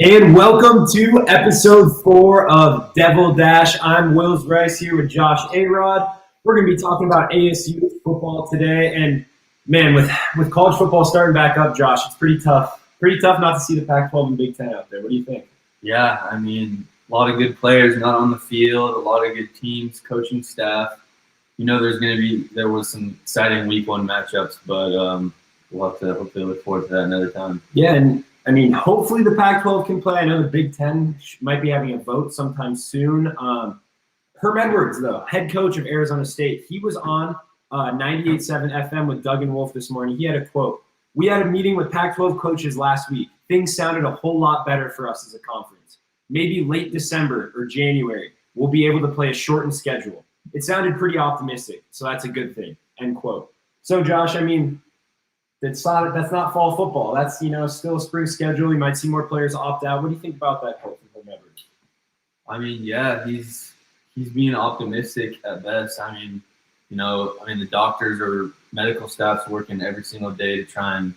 And welcome to episode 4 of Devil Dash. I'm Wills Rice here with Josh Eyraud. We're going to be talking about ASU football today. And man, with college football starting back up, Josh, it's pretty tough. Pretty tough not to see the Pac-12 and Big Ten out there. What do you think? Yeah, I mean, a lot of good players not on the field, a lot of good teams, coaching staff. You know, there was some exciting week 1 matchups, but we'll have to hopefully look forward to that another time. Yeah, and I mean, hopefully the Pac-12 can play. I know the Big Ten might be having a vote sometime soon. Herm Edwards, though, head coach of Arizona State, he was on 98.7 FM with Doug and Wolf this morning. He had a quote. "We had a meeting with Pac-12 coaches last week. Things sounded a whole lot better for us as a conference. Maybe late December or January, we'll be able to play a shortened schedule. It sounded pretty optimistic, so that's a good thing," end quote. So, Josh, I mean, that's not fall football. That's, still a spring schedule. You might see more players opt out. What do you think about that quote from Herm Edwards? I mean, yeah, he's being optimistic at best. I mean, the doctors or medical staff's working every single day to try and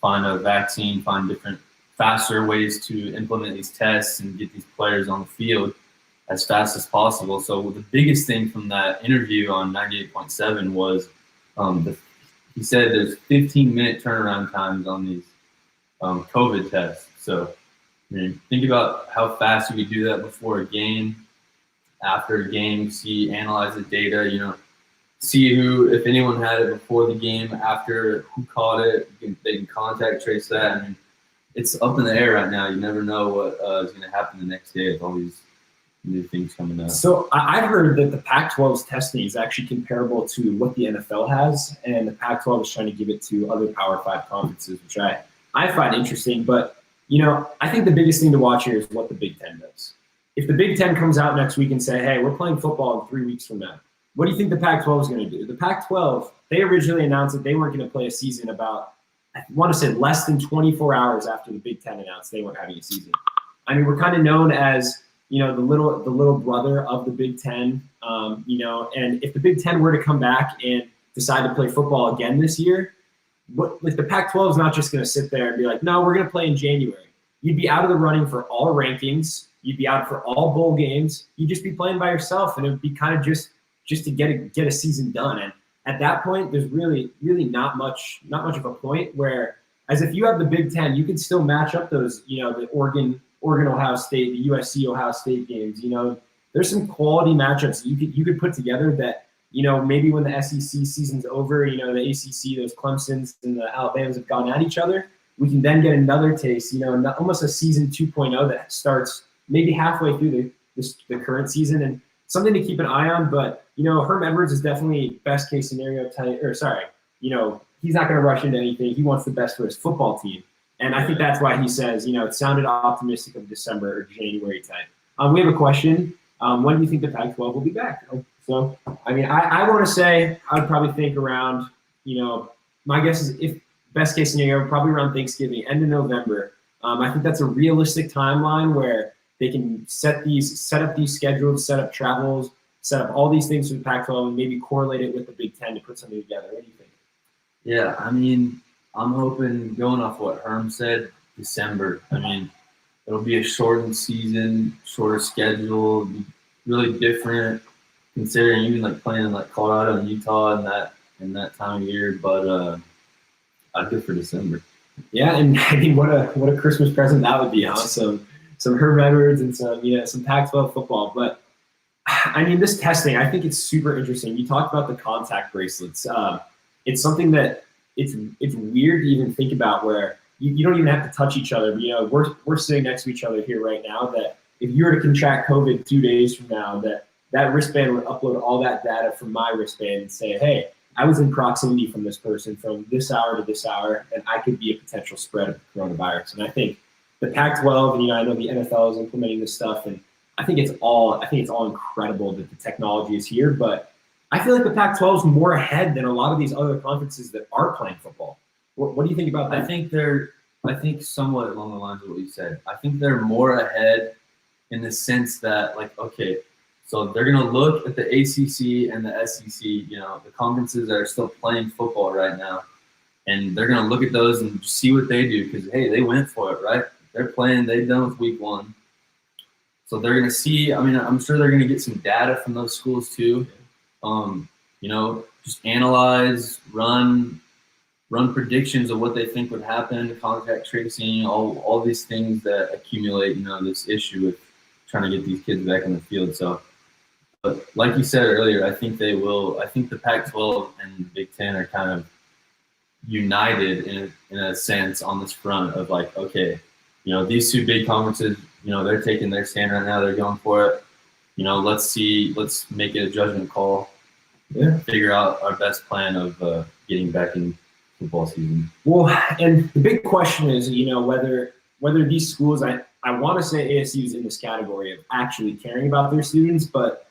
find a vaccine, find different faster ways to implement these tests and get these players on the field as fast as possible. So the biggest thing from that interview on 98.7 was he said there's 15-minute turnaround times on these COVID tests. So think about how fast you could do that before a game, after a game, analyze the data, see if anyone had it before the game, after, who caught it. They can contact trace that. I mean, it's up in the air right now. You never know what is going to happen the next day with all these new things coming up. So I've heard that the Pac-12's testing is actually comparable to what the NFL has, and the Pac-12 is trying to give it to other Power 5 conferences, which I find interesting. But, I think the biggest thing to watch here is what the Big Ten does. If the Big Ten comes out next week and say, hey, we're playing football in 3 weeks from now, what do you think the Pac-12 is going to do? The Pac-12, they originally announced that they weren't going to play a season about, I want to say, less than 24 hours after the Big Ten announced they weren't having a season. I mean, we're kind of known as the little brother of the Big Ten, and if the Big Ten were to come back and decide to play football again this year, the Pac-12 is not just going to sit there and be like, no, we're going to play in January. You'd be out of the running for all rankings. You'd be out for all bowl games. You'd just be playing by yourself, and it would be kind of just to get a season done. And at that point, there's really not much of a point where, as if you have the Big Ten, you can still match up those, the Oregon, Ohio State, the USC, Ohio State games. There's some quality matchups you could put together that, maybe when the SEC season's over, the ACC, those Clemsons and the Alabamas have gone at each other, we can then get another taste, almost a season 2.0 that starts maybe halfway through the current season, and something to keep an eye on. But, Herm Edwards is definitely best case scenario type, he's not going to rush into anything. He wants the best for his football team. And I think that's why he says, it sounded optimistic of December or January time. We have a question. When do you think the Pac-12 will be back? So, I mean, I want to say I would probably think around, my guess is if best case scenario, probably around Thanksgiving, end of November. I think that's a realistic timeline where they can set up these schedules, set up travels, set up all these things for the Pac-12 and maybe correlate it with the Big Ten to put something together. What do you think? Yeah, I mean, I'm hoping, going off what Herm said, December. I mean, it'll be a shortened season, shorter schedule, really different considering even like playing in like Colorado and Utah in that time of year. But I'd go for December. Yeah, and I mean, what a Christmas present that would be, huh? Some Herm Edwards and some Pac-12 football. But I mean, this testing, I think it's super interesting. You talked about the contact bracelets. It's something that it's weird to even think about, where you don't even have to touch each other. But, we're sitting next to each other here right now, that if you were to contract COVID 2 days from now, that wristband would upload all that data from my wristband and say, hey, I was in proximity from this person from this hour to this hour, and I could be a potential spread of coronavirus. And I think the Pac-12, and I know the NFL is implementing this stuff, and I think it's all incredible that the technology is here. But I feel like the Pac-12 is more ahead than a lot of these other conferences that are playing football. What do you think about that? I think somewhat along the lines of what you said. I think they're more ahead in the sense that, like, okay, so they're going to look at the ACC and the SEC, the conferences that are still playing football right now, and they're going to look at those and see what they do because, hey, they went for it, right? they're playing. They've done with week 1. So they're going to see, I mean, I'm sure they're going to get some data from those schools too. Just analyze, run predictions of what they think would happen, contact tracing, all these things that accumulate, this issue with trying to get these kids back on the field. So, but like you said earlier, I think they will. I think the Pac-12 and the Big Ten are kind of united in a sense on this front of like, okay, these 2 big conferences, they're taking their stand right now. They're going for it. Let's make it a judgment call. Yeah. Figure out our best plan of getting back in football season. Well, and the big question is, whether these schools, I want to say ASU is in this category of actually caring about their students, but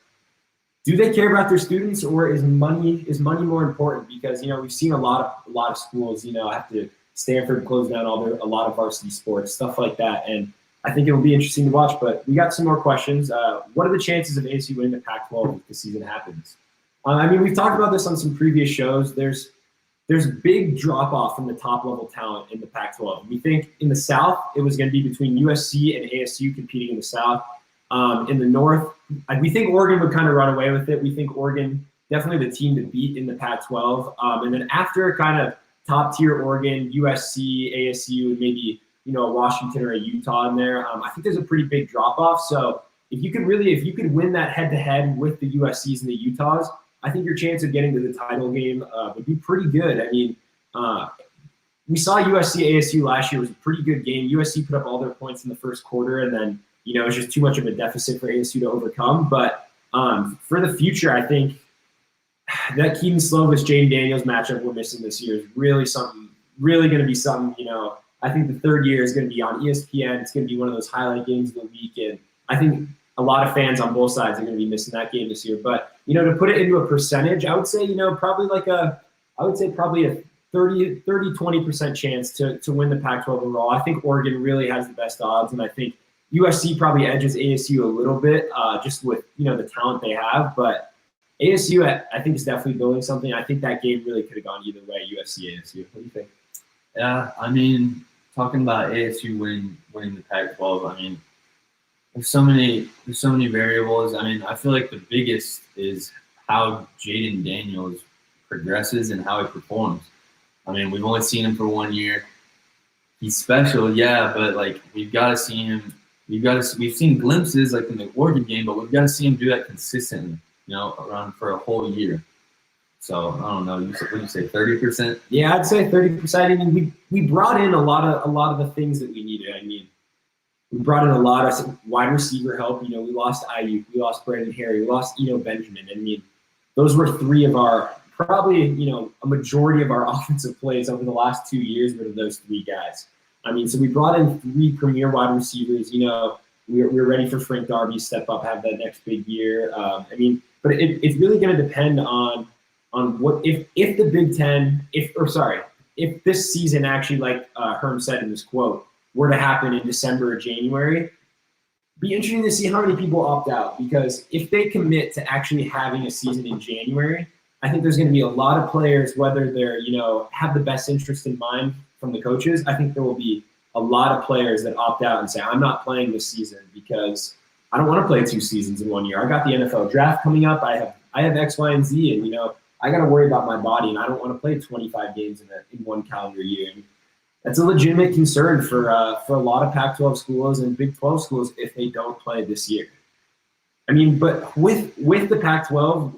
do they care about their students, or is money more important? Because we've seen a lot of schools have to Stanford close down a lot of varsity sports, stuff like that, and I think it will be interesting to watch. But we got some more questions. What are the chances of ASU winning the Pac-12 if the season happens? We've talked about this on some previous shows. There's big drop off from the top level talent in the Pac-12. We think in the South it was going to be between USC and ASU competing in the South. In the North, we think Oregon would kind of run away with it. We think Oregon definitely the team to beat in the Pac-12. And then after kind of top tier Oregon, USC, ASU, and maybe a Washington or a Utah in there, I think there's a pretty big drop off. So if you could win that head to head with the USCs and the Utahs, I think your chance of getting to the title game would be pretty good. We saw USC ASU last year. It was a pretty good game. USC put up all their points in the first quarter, and then it was just too much of a deficit for ASU to overcome. But for the future, I think that Keaton Slovis Jayden Daniels matchup we're missing this year is really going to be something. I think the third year is going to be on ESPN. It's going to be one of those highlight games of the week, and I think a lot of fans on both sides are going to be missing that game this year. But to put it into a percentage, I would say probably a 30-20% chance to win the Pac-12 overall. I think Oregon really has the best odds, and I think USC probably edges ASU a little bit just with the talent they have. But ASU, I think, is definitely building something. I think that game really could have gone either way, USC ASU. What do you think? Yeah, talking about ASU winning the Pac-12, there's so many variables. I feel like the biggest is how Jayden Daniels progresses and how he performs. We've only seen him for 1 year. He's special, yeah, but we've got to see him. We've seen glimpses in the Oregon game, but we've got to see him do that consistently, around for a whole year. So I don't know. What do you say, 30%? Yeah, I'd say 30%. We brought in a lot of the things that we needed. We brought in a lot of wide receiver help. We lost Ayuk, we lost Brandon Harry, we lost Benjamin. Those were 3 of our probably a majority of our offensive plays over the last 2 years were those 3 guys. So we brought in 3 premier wide receivers. We're ready for Frank Darby to step up, have that next big year. But it's really going to depend on what if the Big Ten, if this season actually, like Herm said in this quote, were to happen in December or January. Be interesting to see how many people opt out, because if they commit to actually having a season in January, I think there's going to be a lot of players, whether they're have the best interest in mind from the coaches. I think there will be a lot of players that opt out and say, I'm not playing this season because I don't want to play 2 seasons in 1 year. I got the NFL draft coming up. I have X, Y, and Z, and I got to worry about my body, and I don't want to play 25 games in 1 calendar year. And that's a legitimate concern for a lot of Pac-12 schools and Big 12 schools if they don't play this year. But with the Pac-12,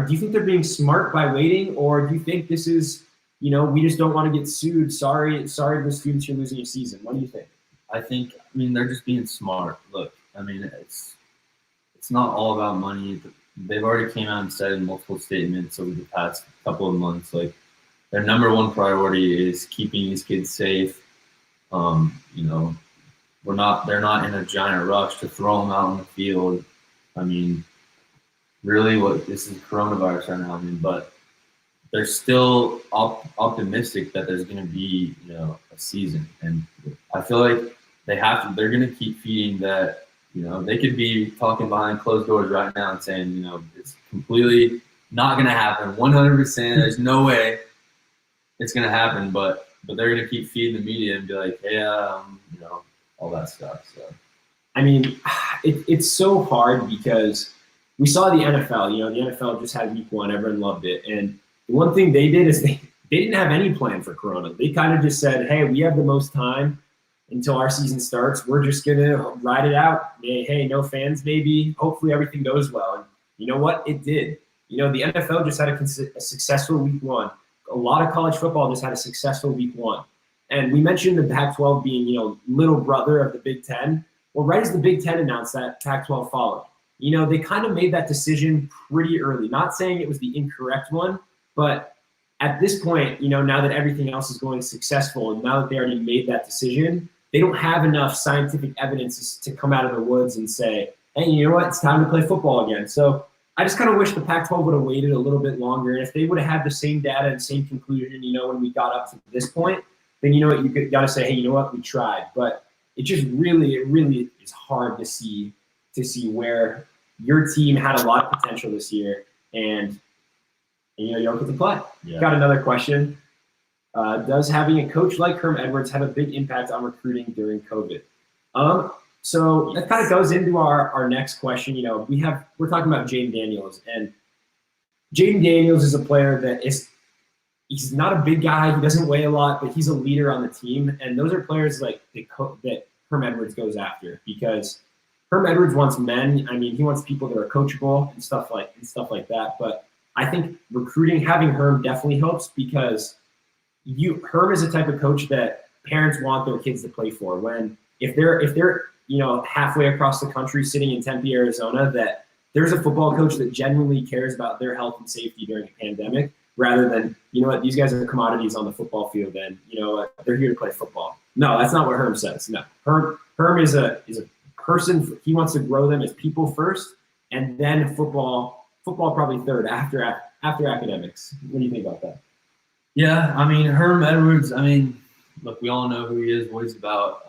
do you think they're being smart by waiting, or do you think this is, we just don't want to get sued? Sorry, the students, you're losing your season. What do you think? I think, they're just being smart. Look, it's not all about money. They've already came out and said in multiple statements over the past couple of months, their number 1 priority is keeping these kids safe. They're not in a giant rush to throw them out on the field. Really, this is coronavirus right now. But they're still optimistic that there's going to be, a season, and I feel like they're going to keep feeding that. They could be talking behind closed doors right now and saying, it's completely not going to happen, 100%. There's no way it's going to happen, but they're going to keep feeding the media and be like, hey, all that stuff. So, I mean, it's so hard because we saw the NFL. The NFL just had week 1. Everyone loved it. And the one thing they did is they didn't have any plan for Corona. They kind of just said, hey, we have the most time until our season starts. We're just going to ride it out. Hey, no fans maybe. Hopefully everything goes well. And you know what? It did. The NFL just had a successful week 1. A lot of college football just had a successful week 1. And we mentioned the Pac-12 being, little brother of the Big Ten. Well, right as the Big Ten announced that, Pac-12 followed. They kind of made that decision pretty early. Not saying it was the incorrect one, but at this point, now that everything else is going successful and now that they already made that decision, they don't have enough scientific evidence to come out of the woods and say, hey, you know what? It's time to play football again. So I just kind of wish the Pac-12 would have waited a little bit longer. And if they would have had the same data and same conclusion, when we got up to this point, then you got to say, hey, you know what? We tried. But it really is hard to see where your team had a lot of potential this year and you don't get to play. Yeah. Got another question. Does having a coach like Herm Edwards have a big impact on recruiting during COVID? So that kind of goes into our next question. We're talking about Jayden Daniels, and Jayden Daniels is a player that he's not a big guy. He doesn't weigh a lot, but he's a leader on the team. And those are players like that Herm Edwards goes after because Herm Edwards wants men. I mean, he wants people that are coachable and stuff like that. But I think having Herm definitely helps because Herm is a type of coach that parents want their kids to play for. If they're halfway across the country sitting in Tempe, Arizona, that there's a football coach that genuinely cares about their health and safety during a pandemic rather than, these guys are commodities on the football field and, they're here to play football. No, that's not what Herm says. No, Herm is a person. He wants to grow them as people first and then football probably third after academics. What do you think about that? Yeah, I mean, Herm Edwards, look, we all know who he is, what he's about.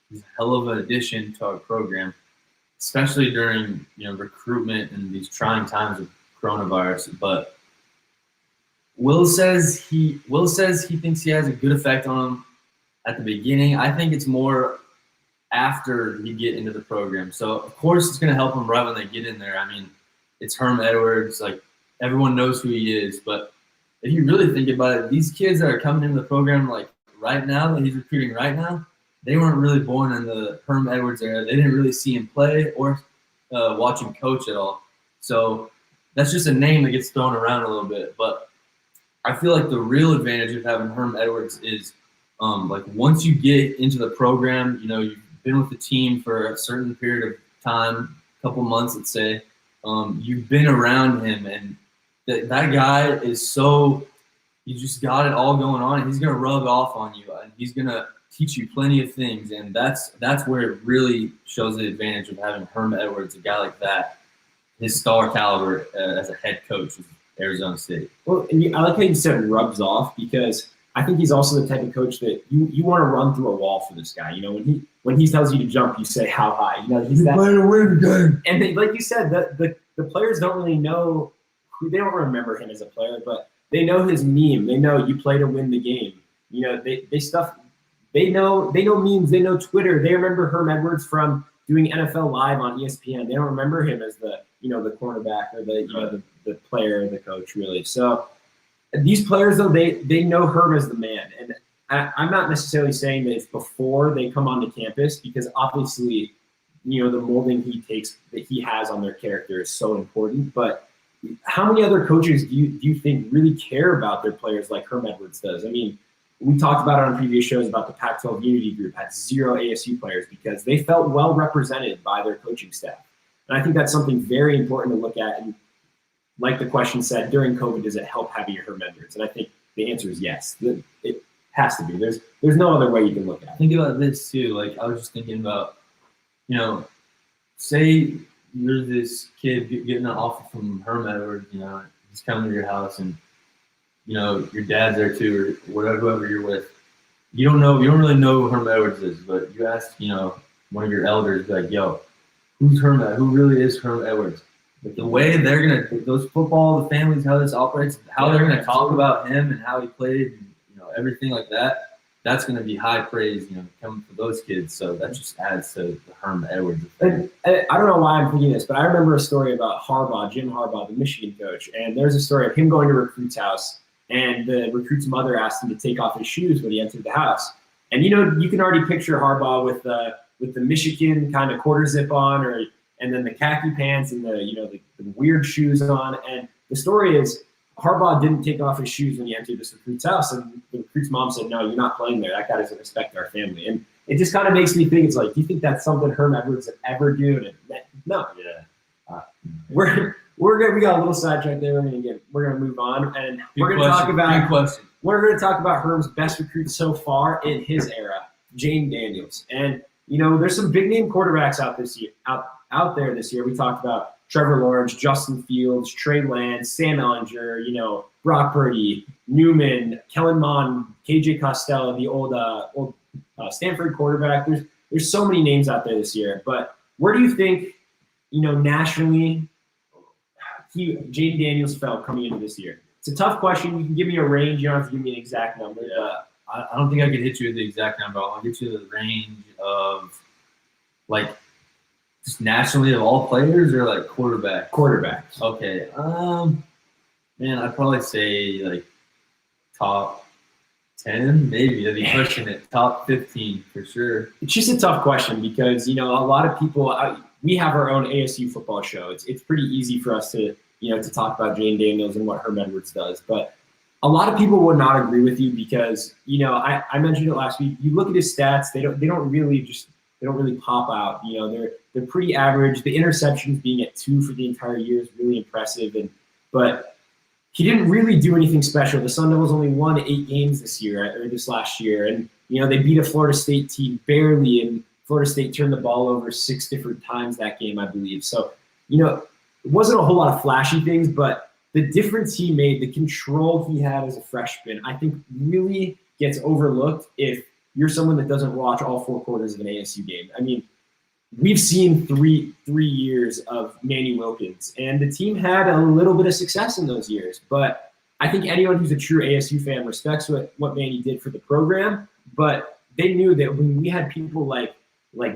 He's a hell of an addition to our program, especially during, recruitment and these trying times of coronavirus. But Will says he thinks he has a good effect on him at the beginning. I think it's more after you get into the program. So, of course, it's going to help him right when they get in there. It's Herm Edwards. Like, everyone knows who he is. But if you really think about it, these kids that are coming into the program, like, right now, that he's recruiting right now, they weren't really born in the Herm Edwards era. They didn't really see him play or watch him coach at all. So that's just a name that gets thrown around a little bit. But I feel like the real advantage of having Herm Edwards is, once you get into the program, you've been with the team for a certain period of time, a couple months, let's say, you've been around him, and that guy is so – you just got it all going on, and he's going to rub off on you, and he's going to teach you plenty of things, and that's where it really shows the advantage of having Herm Edwards, a guy like that, his star caliber as a head coach of Arizona State. Well, and I like how you said rubs off because I think he's also the type of coach that you want to run through a wall for this guy. When he tells you to jump, you say how high. He's that. Playing to win the game. And like you said, the players don't really know who. They don't remember him as a player, but they know his meme. They know you play to win the game. They know memes. They know Twitter. They remember Herm Edwards from doing NFL Live on ESPN. They don't remember him as the cornerback or the player or the coach really. So these players though they know Herm as the man, and I'm not necessarily saying that it's before they come onto campus because obviously the molding that he has on their character is so important. But how many other coaches do you think really care about their players like Herm Edwards does? We talked about it on previous shows about the Pac-12 Unity Group had 0 ASU players because they felt well represented by their coaching staff. And I think that's something very important to look at. And like the question said, during COVID, does it help having your Herm Edwards? And I think the answer is yes. It has to be. There's no other way you can look at it. Think about this too. Like I was just thinking about, say you're this kid getting an offer from Herm Edwards, he's coming to your house and your dad's there too, or whoever you're with. You don't really know who Herm Edwards is, but you ask, one of your elders, like, yo, who's Herm Edwards? Who really is Herm Edwards? Like the way they're the families, how this operates, how they're gonna talk about him and how he played, and, everything like that. that's going to be high praise, coming for those kids. So that just adds to the Herm Edwards effect. And I don't know why I'm thinking this, but I remember a story about Harbaugh, Jim Harbaugh, the Michigan coach. And there's a story of him going to a recruit's house, and the recruit's mother asked him to take off his shoes when he entered the house. And, you can already picture Harbaugh with the Michigan kind of quarter zip on, and then the khaki pants and the weird shoes on. And the story is Harbaugh didn't take off his shoes when he entered this recruit's house, and the recruit's mom said, "No, you're not playing there. That guy doesn't respect our family." And it just kind of makes me think, it's like, do you think that's something Herm Edwards would ever do? No. Yeah. We got a little sidetrack there. We're gonna move on, and we're gonna talk about Herm's best recruit so far in his era, Jayden Daniels. And there's some big name quarterbacks out there this year. We talked about Trevor Lawrence, Justin Fields, Trey Lance, Sam Ehlinger, Brock Purdy, Newman, Kellen Mond, KJ Costello, the old Stanford quarterback. There's so many names out there this year. But where do you think, nationally, Jayden Daniels fell coming into this year? It's a tough question. You can give me a range. You don't have to give me an exact number. Yeah. I don't think I could hit you with the exact number. I'll get you the range of, just nationally of all players, or quarterbacks? Quarterbacks. Okay. Man, I'd probably say top 10, maybe. I'd be pushing it. Top 15 for sure. It's just a tough question because, a lot of people, we have our own ASU football show. It's pretty easy for us to talk about Jayden Daniels and what Herm Edwards does. But a lot of people would not agree with you because, I mentioned it last week. You look at his stats, they don't really pop out. They're pretty average. The interceptions being at 2 for the entire year is really impressive. But he didn't really do anything special. The Sun Devils only won 8 games this last year. And, they beat a Florida State team barely, and Florida State turned the ball over 6 different times that game, I believe. So, it wasn't a whole lot of flashy things, but the difference he made, the control he had as a freshman, I think really gets overlooked if you're someone that doesn't watch all 4 quarters of an ASU game. I mean, we've seen three years of Manny Wilkins, and the team had a little bit of success in those years. But I think anyone who's a true ASU fan respects what Manny did for the program. But they knew that when we had people like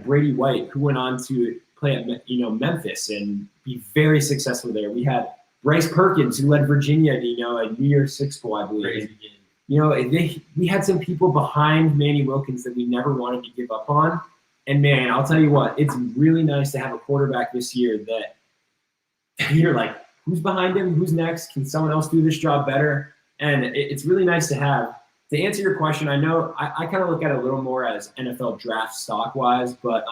Brady White, who went on to play at Memphis and be very successful there. We had Bryce Perkins, who led Virginia to a New Year's Six Bowl, I believe. Crazy game. We had some people behind Manny Wilkins that we never wanted to give up on. And, man, I'll tell you what, it's really nice to have a quarterback this year that you're like, who's behind him? Who's next? Can someone else do this job better? And it's really nice to have. To answer your question, I know I kind of look at it a little more as NFL draft stock-wise, but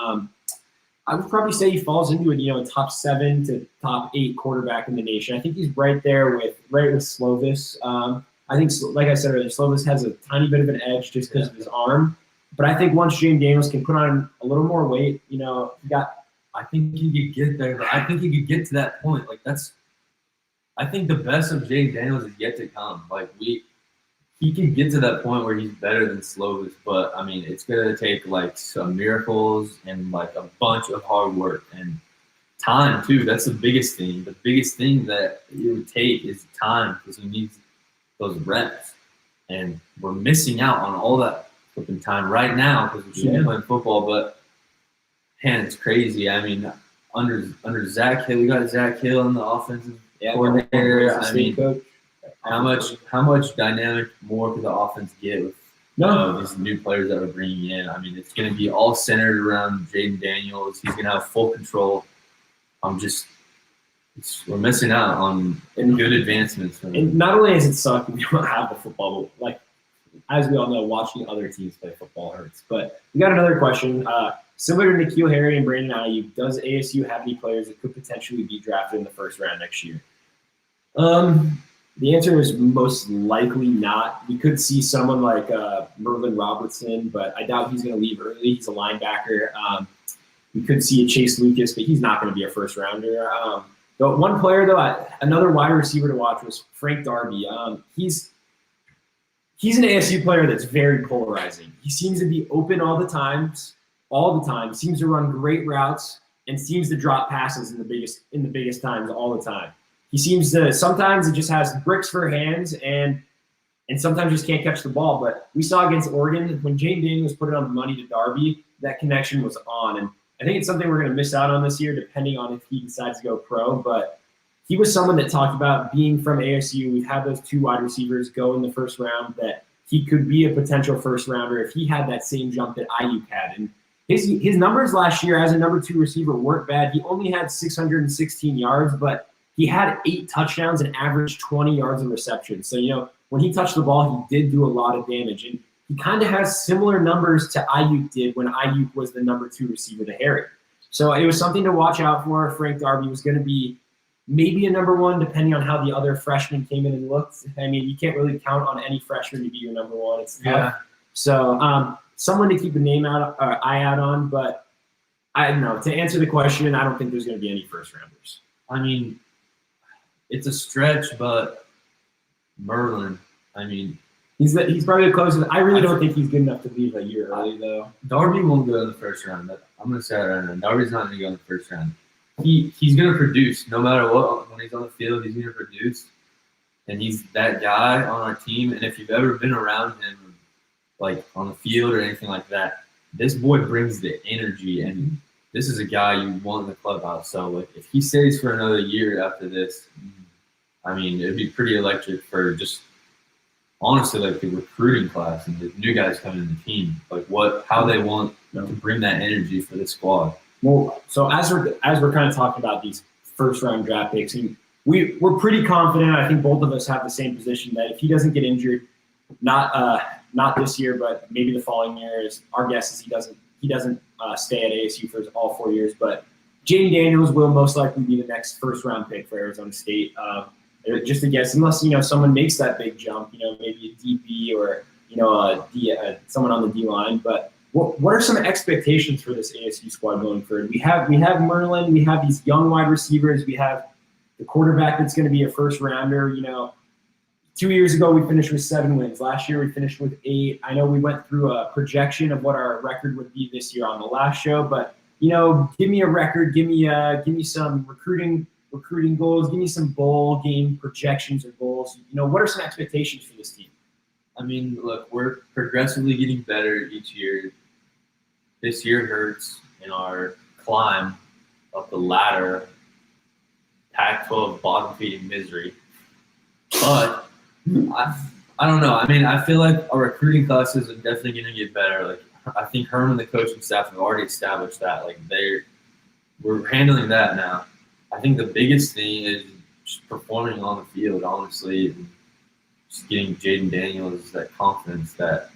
I would probably say he falls into a top 7 to top 8 quarterback in the nation. I think he's right there with Slovis. I think, like I said earlier, Slovis has a tiny bit of an edge just because of his arm. But I think once Jayden Daniels can put on a little more weight, I think he could get there. But I think he could get to that point. I think the best of Jayden Daniels is yet to come. He can get to that point where he's better than Slovis. But I mean, it's gonna take some miracles and a bunch of hard work and time too. That's the biggest thing. The biggest thing that it would take is time, because he needs those reps, and we're missing out on all that flipping time right now because we should be playing football. But man, it's crazy. I mean, under Zach Hill, we got Zach Hill in the offensive coordinator. I mean, coach. How much dynamic more could the offense get with these new players that we're bringing in? I mean, it's going to be all centered around Jayden Daniels. He's going to have full control. We're missing out on good advancements. And not only does it suck we don't have the football, but as we all know, watching other teams play football hurts. But we got another question. Similar to N'Keal Harry and Brandon Ayuk, does ASU have any players that could potentially be drafted in the first round next year? The answer is most likely not. We could see someone like Merlin Robertson, but I doubt he's going to leave early. He's a linebacker. We could see a Chase Lucas, but he's not going to be a first rounder. But one player, though, another wide receiver to watch was Frank Darby. He's an ASU player that's very polarizing. He seems to be open all the time, seems to run great routes, and seems to drop passes in the biggest times all the time. He seems to sometimes it just has bricks for hands, and and sometimes just can't catch the ball. But we saw against Oregon when Jayden Daniels put it on the money to Darby, that connection was on. And I think it's something we're going to miss out on this year, depending on if he decides to go pro. But he was someone that talked about being from ASU. We've had those 2 wide receivers go in the first round, that he could be a potential first rounder if he had that same jump that Ayuk had. And his numbers last year as a number 2 receiver weren't bad. He only had 616 yards, but he had 8 touchdowns and averaged 20 yards of reception. So, when he touched the ball, he did do a lot of damage. And he kind of has similar numbers to Ayuk did when Ayuk was the number 2 receiver to Harry. So it was something to watch out for. Frank Darby was going to be maybe a number 1, depending on how the other freshmen came in and looked. I mean, you can't really count on any freshman to be your number 1. It's tough. Yeah. So someone to keep eye out on. But I don't know. To answer the question, I don't think there's going to be any first rounders. I mean, it's a stretch, but Merlin, I mean, he's probably the closest. I really don't think he's good enough to leave a year early, though. Darby won't go in the first round. I'm going to say that right now. Darby's not going to go in the first round. He's going to produce no matter what. When he's on the field, he's going to produce. And he's that guy on our team. And if you've ever been around him, like on the field or anything like that, this boy brings the energy. And this is a guy you want in the clubhouse. So like, if he stays for another year after this, I mean, it'd be pretty electric for just honestly like the recruiting class and the new guys coming in the team. Like how they want to bring that energy for the squad. Well, so as we're kind of talking about these first round draft picks, and we're pretty confident. I think both of us have the same position that if he doesn't get injured, not this year, but maybe the following year, our guess is he doesn't stay at ASU for all 4 years. But Jayden Daniels will most likely be the next first round pick for Arizona State. Just a guess, unless someone makes that big jump, maybe a DB or someone on the D line. But what are some expectations for this ASU squad going forward? We have Merlin, we have these young wide receivers, we have the quarterback that's going to be a first rounder. 2 years ago we finished with 7 wins. Last year we finished with 8. I know we went through a projection of what our record would be this year on the last show, but give me a record, give me some recruiting goals, give me some bowl game projections or goals. What are some expectations for this team? I mean, look, we're progressively getting better each year. This year hurts in our climb up the ladder, Pac-12 bottom-feeding misery. But I don't know. I mean, I feel like our recruiting classes are definitely going to get better. Like, I think Herman and the coaching staff have already established that. Like, we're handling that now. I think the biggest thing is just performing on the field, honestly, and just getting Jayden Daniels that confidence that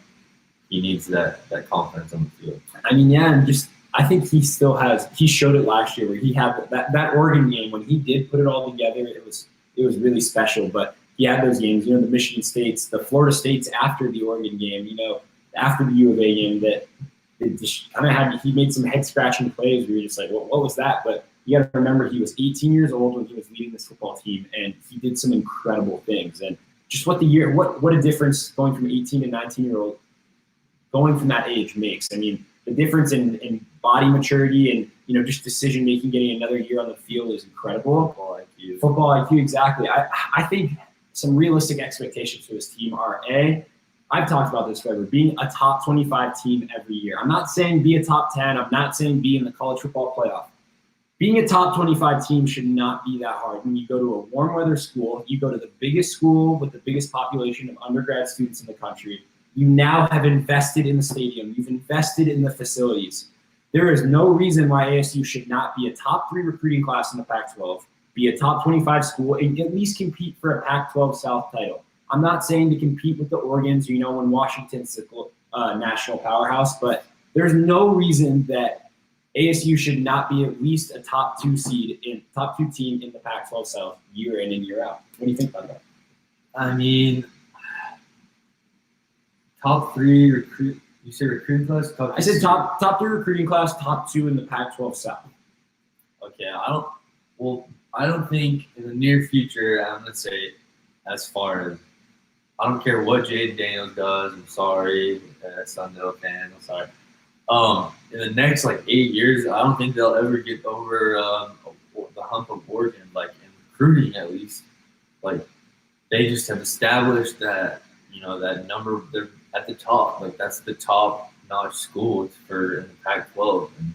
he needs that confidence on the field. I mean, yeah, and I think he still has. He showed it last year where he had that Oregon game when he did put it all together. It was really special. But he had those games, the Michigan States, the Florida States after the Oregon game, after the U of A game, that it just kind of had. He made some head scratching plays where you're just like, well, what was that? But you got to remember he was 18 years old when he was leading this football team, and he did some incredible things. And just what a difference going from 18 to 19-year-old, going from that age makes. I mean, the difference in body maturity and just decision making, getting another year on the field is incredible. Football IQ, exactly. I think some realistic expectations for this team are I've talked about this forever, being a top 25 team every year. I'm not saying be a top 10. I'm not saying be in the college football playoff. Being a top 25 team should not be that hard. When you go to a warm weather school, you go to the biggest school with the biggest population of undergrad students in the country. You now have invested in the stadium. You've invested in the facilities. There is no reason why ASU should not be a top 3 recruiting class in the Pac-12, be a top 25 school, and at least compete for a Pac-12 South title. I'm not saying to compete with the Oregons, when Washington's a national powerhouse, but there's no reason that ASU should not be at least a top 2 team in the Pac-12 South year in and year out. What do you think about that? I mean, top 3 recruit. You say recruiting class? I said top 3 recruiting class, top 2 in the Pac-12 South. Okay, I don't think in the near future. I'm gonna say, as far as I don't care what Jayden Daniels does. I'm sorry, Sundale fan. I'm sorry. In the next 8 years, I don't think they'll ever get over the hump of Oregon, in recruiting at least. They just have established that that number, they're at the top. Like, that's the top-notch school for the Pac-12. And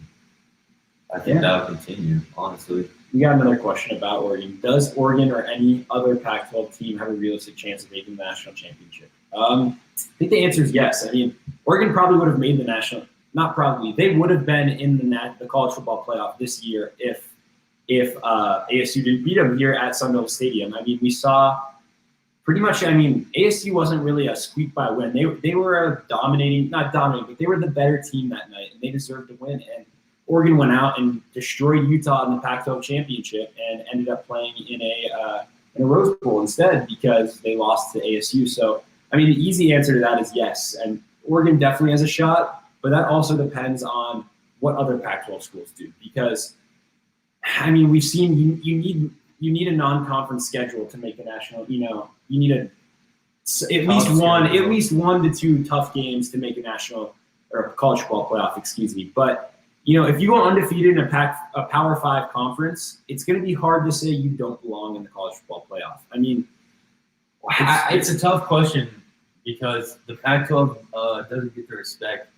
I think that'll continue, honestly. We got another question about Oregon. Does Oregon or any other Pac-12 team have a realistic chance of making the national championship? I think the answer is yes. I mean, Oregon probably would have made the national – not probably. They would have been in the college football playoff this year if ASU didn't beat them here at Sun Devil Stadium. I mean, we saw pretty much – I mean, ASU wasn't really a squeak by win. They were not dominating, but they were the better team that night, and they deserved to win. And Oregon went out and destroyed Utah in the Pac-12 championship and ended up playing in a Rose Bowl instead because they lost to ASU. So, I mean, the easy answer to that is yes. And Oregon definitely has a shot, but that also depends on what other Pac-12 schools do. Because, I mean, we've seen you need a non-conference schedule to make a national. You need at least one to two tough games to make a national or college football playoff. Excuse me, but. If you go undefeated in a Power 5 conference, it's going to be hard to say you don't belong in the college football playoff. I mean, it's a tough question because the Pac-12 doesn't get the respect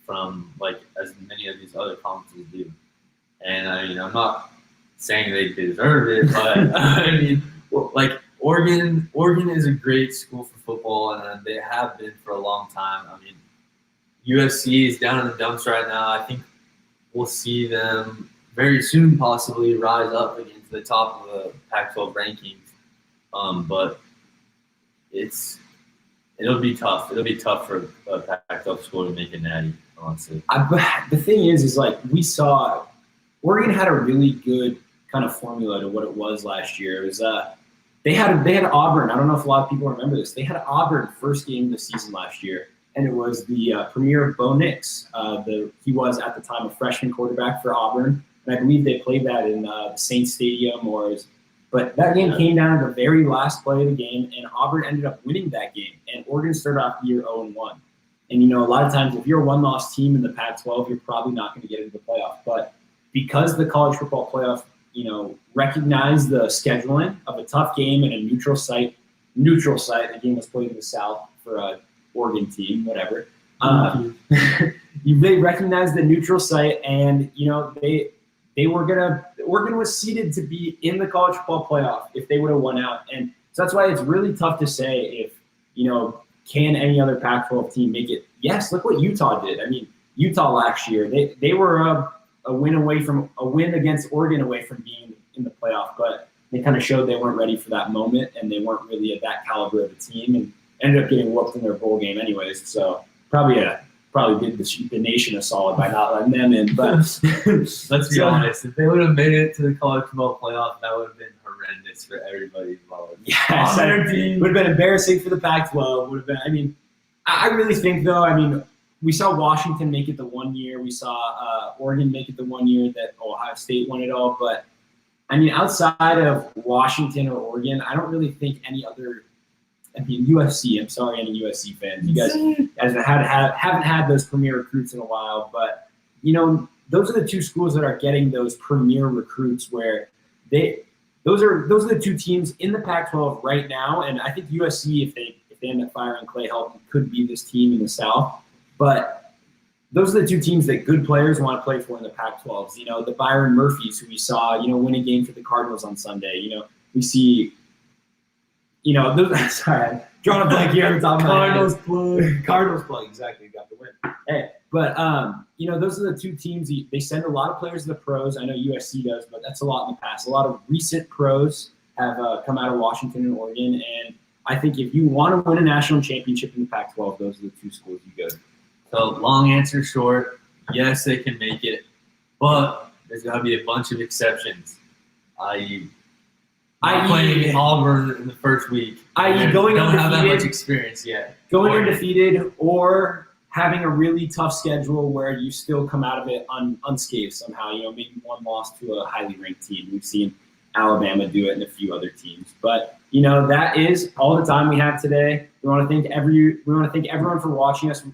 from as many of these other conferences do. And I'm not saying they deserve it, but I mean, Oregon is a great school for football, and they have been for a long time. I mean, USC is down in the dumps right now. I think we'll see them very soon possibly rise up against the top of the Pac-12 rankings. But it'll be tough. It'll be tough for a Pac-12 school to make a natty, honestly. The thing is we saw Oregon had a really good kind of formula to what it was last year. It was they had Auburn. I don't know if a lot of people remember this. They had Auburn first game of the season last year. And it was the premiere of Bo Nix. He was, at the time, a freshman quarterback for Auburn. And I believe they played that in the Saints Stadium. But that game came down to the very last play of the game, and Auburn ended up winning that game. And Oregon started off the year 0-1. And, a lot of times, if you're a one-loss team in the Pac-12, you're probably not going to get into the playoff. But because the college football playoff, recognized the scheduling of a tough game in a neutral site, the game was played in the South for a Oregon team, whatever. They recognized the neutral site, and they were Oregon was seeded to be in the college football playoff if they would have won out, and so that's why it's really tough to say if can any other Pac-12 team make it. Yes, look what Utah did. I mean, Utah last year they were a win against Oregon away from being in the playoff, but they kind of showed they weren't ready for that moment, and they weren't really at that caliber of a team, and ended up getting whooped in their bowl game anyways. So probably did the nation a solid by not letting them in. But let's be honest, if they would have made it to the college football playoff, that would have been horrendous for everybody involved. Yes, would have been embarrassing for the Pac-12. Would have been. I mean, I really think though. I mean, we saw Washington make it the 1 year. We saw Oregon make it the 1 year that Ohio State won it all. But I mean, outside of Washington or Oregon, I don't really think any other. I mean, USC. I'm sorry, any USC fans. You guys haven't had those premier recruits in a while, but those are the two schools that are getting those premier recruits. Where those are the two teams in the Pac-12 right now, and I think USC, if they end up firing Clay Helton, could be this team in the South. But those are the two teams that good players want to play for in the Pac-12s. The Byron Murphys, who we saw, win a game for the Cardinals on Sunday. We see. Sorry, I'm drawing a blank here on the top of my head. Cardinals plug, exactly, got the win. Hey, but those are the two teams. They send a lot of players to the pros. I know USC does, but that's a lot in the past. A lot of recent pros have come out of Washington and Oregon, and I think if you want to win a national championship in the Pac-12, those are the two schools you go to. So long answer short, yes, they can make it, but there's got to be a bunch of exceptions, i.e. playing Auburn in the first week. I.e. going don't have that undefeated, much experience yet. Going undefeated, or having a really tough schedule where you still come out of it unscathed somehow. Maybe one loss to a highly ranked team. We've seen Alabama do it and a few other teams. But that is all the time we have today. We want to thank everyone for watching us. We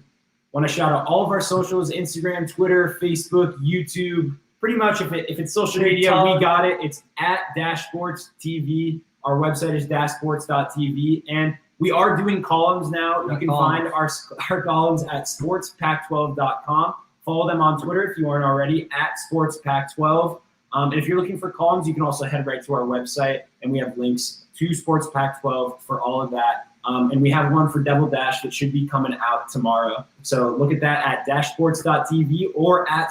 want to shout out all of our socials: Instagram, Twitter, Facebook, YouTube. Pretty much, if it's social media, we got it. It's at Dash Sports TV. Our website is dashsports.tv. And We are doing columns now. You can Columns. find our columns at sportspac12.com. Follow them on Twitter if you aren't already, at sportspac12. And if you're looking for columns, you can also head right to our website, and we have links to Sports Pac-12 for all of that. And we have one for Devil Dash that should be coming out tomorrow. So look at that at dashsports.tv or at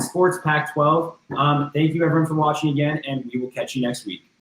Sports Pac-12. Thank you, everyone, for watching again, and we will catch you next week.